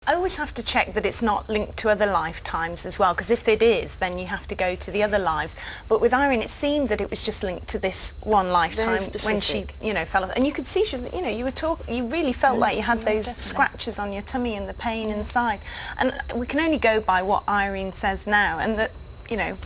I always have to check that it's not linked to other lifetimes as well, because if it is, then you have to go to the other lives. But with Irene, it seemed that it was just linked to this one lifetime when she, you know, fell off. And you could see, she was, you know, you really felt like you had those scratches on your tummy and the pain inside. And we can only go by what Irene says now, and that, you know,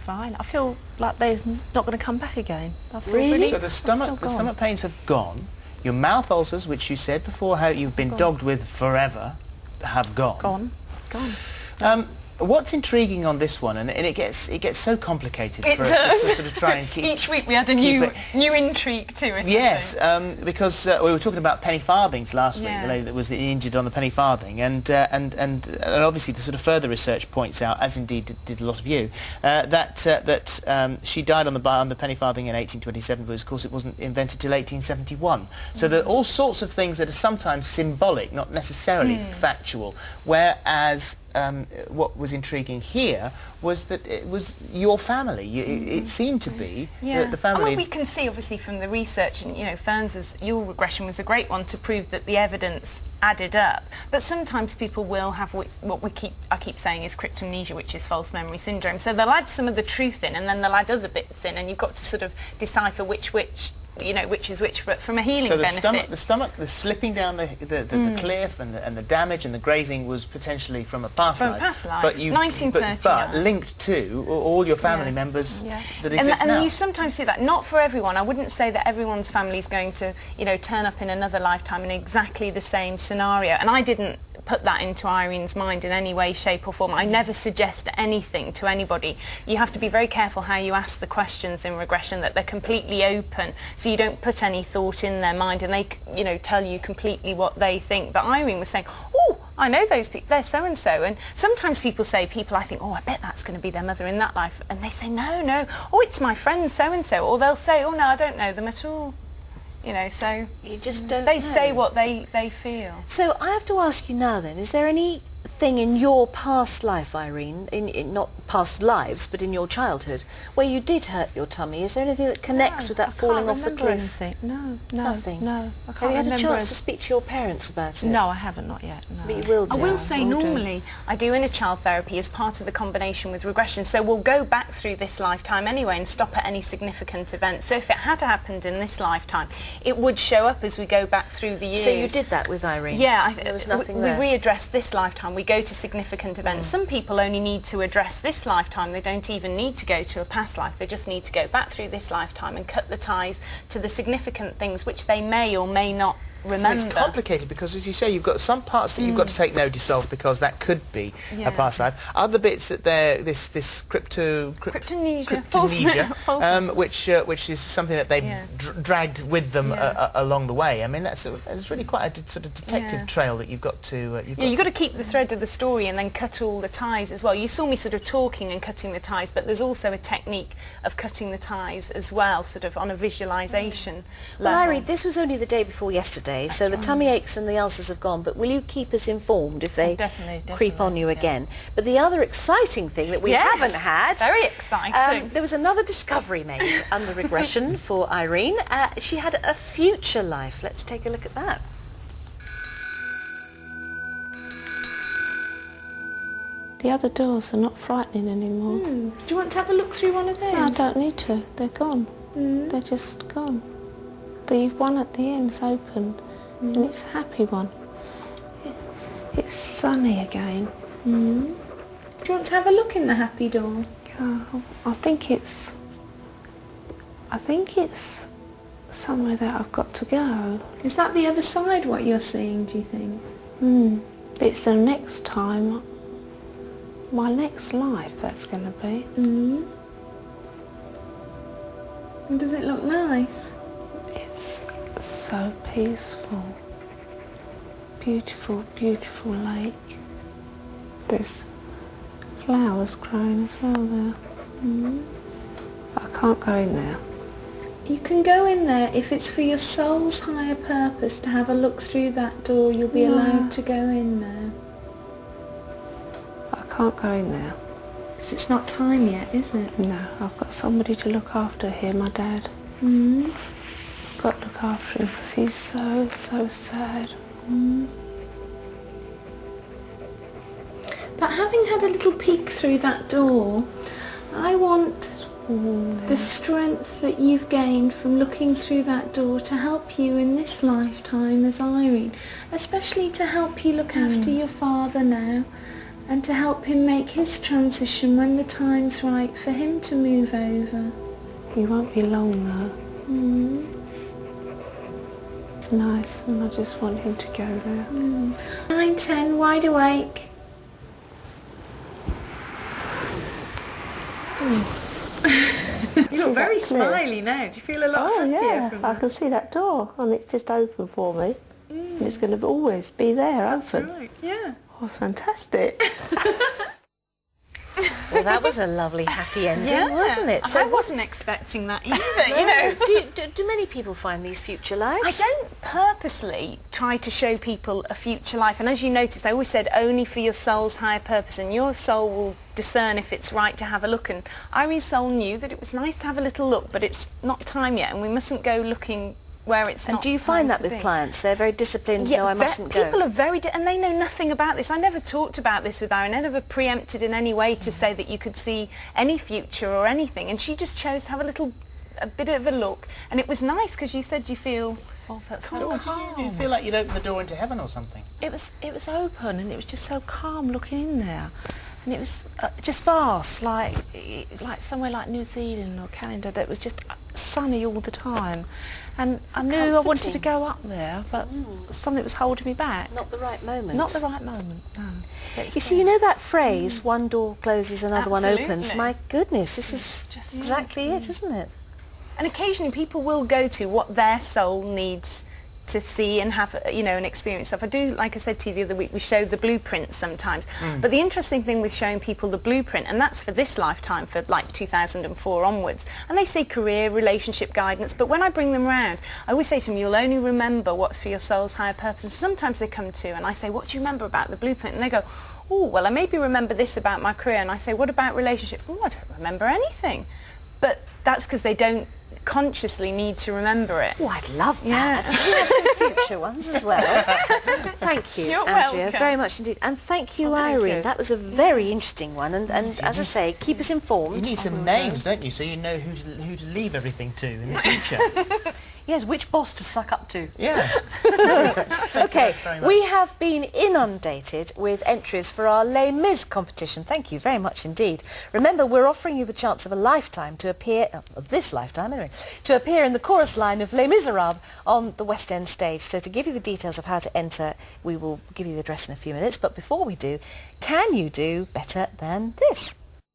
fine. I feel like there's not going to come back again. I feel really? So the stomach pains have gone. Your mouth ulcers, which you said before, how you've been dogged with forever, have gone. Gone. What's intriguing on this one, and it gets so complicated for us to sort of try and keep. Each week we had a new intrigue to it. Yes, because we were talking about penny farthings last week. The lady that was injured on the penny farthing, and obviously the sort of further research points out, as indeed did a lot of you, that she died on the penny farthing in 1827, but of course it wasn't invented till 1871. So there are all sorts of things that are sometimes symbolic, not necessarily factual, whereas what was intriguing here was that it was your family. It seemed to be the family. I mean, we can see obviously from the research, and you know, your regression was a great one to prove that the evidence added up. But sometimes people will have what I keep saying is cryptomnesia, which is false memory syndrome. So they'll add some of the truth in, and then they'll add other bits in, and you've got to sort of decipher which you know, which is which, but from a healing benefit. The slipping down the cliff and the damage and the grazing was potentially from a past life. From a past life, but 1939. But linked to all your family members that exist now. And you sometimes see that, not for everyone. I wouldn't say that everyone's family is going to, you know, turn up in another lifetime in exactly the same scenario. And I didn't put that into Irene's mind in any way, shape or form. I never suggest anything to anybody. You have to be very careful how you ask the questions in regression, that they're completely open, so you don't put any thought in their mind and they, you know, tell you completely what they think. But Irene was saying, oh, I know those people, they're so-and-so. And sometimes people I think, oh, I bet that's going to be their mother in that life. And they say, no, oh, it's my friend so-and-so. Or they'll say, oh, no, I don't know them at all. You know, so you just don't they know. say what they feel. So I have to ask you now then, is there anything in your past life, Irene, in not past lives, but in your childhood, where you did hurt your tummy? Is there anything that connects with that falling off the cliff? Anything. No, nothing. No, I can't Have you had a remember chance to speak to your parents about it? No, I haven't, not yet. No. But you will do. I will say normally I do inner child therapy as part of the combination with regression, so we'll go back through this lifetime anyway and stop at any significant event. So if it had happened in this lifetime, it would show up as we go back through the years. So you did that with Irene? Yeah, there was nothing we there. readdress this lifetime, we go to significant events. Some people only need to address this lifetime, they don't even need to go to a past life, they just need to go back through this lifetime and cut the ties to the significant things which they may or may not remember. It's complicated because, as you say, you've got some parts that you've got to take notice of because that could be a past life. Other bits that they're this cryptomnesia, which is something that they've dragged with them along the way. I mean, that's really quite a sort of detective trail that you've got to. You've got to keep the thread of the story and then cut all the ties as well. You saw me sort of talking and cutting the ties, but there's also a technique of cutting the ties as well, sort of on a visualisation level. Well, Irene, this was only the day before yesterday. So the tummy aches and the ulcers have gone, but will you keep us informed if they creep on you again? But the other exciting thing that we haven't had... Very exciting. There was another discovery made under regression for Irene. She had a future life. Let's take a look at that. The other doors are not frightening anymore. Do you want to have a look through one of those? No, I don't need to. They're gone. They're just gone. The one at the end's open, and it's a happy one. It's sunny again. Do you want to have a look in the happy door? I think it's somewhere that I've got to go. Is that the other side what you're seeing, do you think? It's the next time, my next life that's going to be. And does it look nice? It's so peaceful. Beautiful, beautiful lake. There's flowers growing as well there. But I can't go in there. You can go in there if it's for your soul's higher purpose to have a look through that door. You'll be allowed to go in now. I can't go in there. Because it's not time yet, is it? No, I've got somebody to look after here, my dad. I've got to look after him because he's so sad. But having had a little peek through that door, I want the strength that you've gained from looking through that door to help you in this lifetime as Irene, especially to help you look after your father now and to help him make his transition when the time's right for him to move over. He won't be long though. It's nice and I just want him to go there. 9:10, wide awake. You're very smiley now. Do you feel a lot happier from I that? can see that door and it's just open for me. And it's going to always be there, open. That's right, yeah. Oh, fantastic. Well, that was a lovely happy ending, wasn't it? I wasn't expecting that either, you know. Do many people find these future lives? I don't purposely try to show people a future life, and as you noticed, I always said only for your soul's higher purpose, and your soul will discern if it's right to have a look. And Irene's soul knew that it was nice to have a little look, but it's not time yet, and we mustn't go looking where it's not. And do you find that with clients? They're very disciplined, no, I mustn't go. People are very, and they know nothing about this. I never talked about this with Irene. I never preempted in any way to say that you could see any future or anything. And she just chose to have a bit of a look. And it was nice because you said you feel, Did you feel like you'd opened the door into heaven or something? It was open and it was just so calm looking in there. And it was just vast, like somewhere like New Zealand or Canada, that was just sunny all the time. And I knew I wanted to go up there, but something was holding me back. Not the right moment. Not the right moment, no. You see, you know that phrase, one door closes, another one opens? My goodness, this is just exactly it, isn't it? and occasionally people will go to what their soul needs to see and have, you know, an experience of. I do, like I said to you the other week, we show the blueprint sometimes. But the interesting thing with showing people the blueprint, and that's for this lifetime, for like 2004 onwards, and they say career, relationship guidance, but when I bring them round, I always say to them, you'll only remember what's for your soul's higher purpose. And sometimes they come to, and I say, what do you remember about the blueprint? And they go, oh, well, I maybe remember this about my career. And I say, what about relationships? Oh, I don't remember anything. But that's because they don't consciously need to remember it. Oh, I'd love that. We have some future ones as well. Thank you, You're Andrea, welcome. very much indeed. And thank you, Thank Irene. you. That was a very interesting one. And as I say, keep us informed. You need some names, don't you, so you know who to leave everything to in the future. Yes, which boss to suck up to. Yeah. Okay, very much. we have been inundated with entries for our Les Mis competition. Thank you very much indeed. Remember, we're offering you the chance of a lifetime to appear, of this lifetime anyway, to appear in the chorus line of Les Miserables on the West End stage. So to give you the details of how to enter, we will give you the address in a few minutes. But before we do, can you do better than this?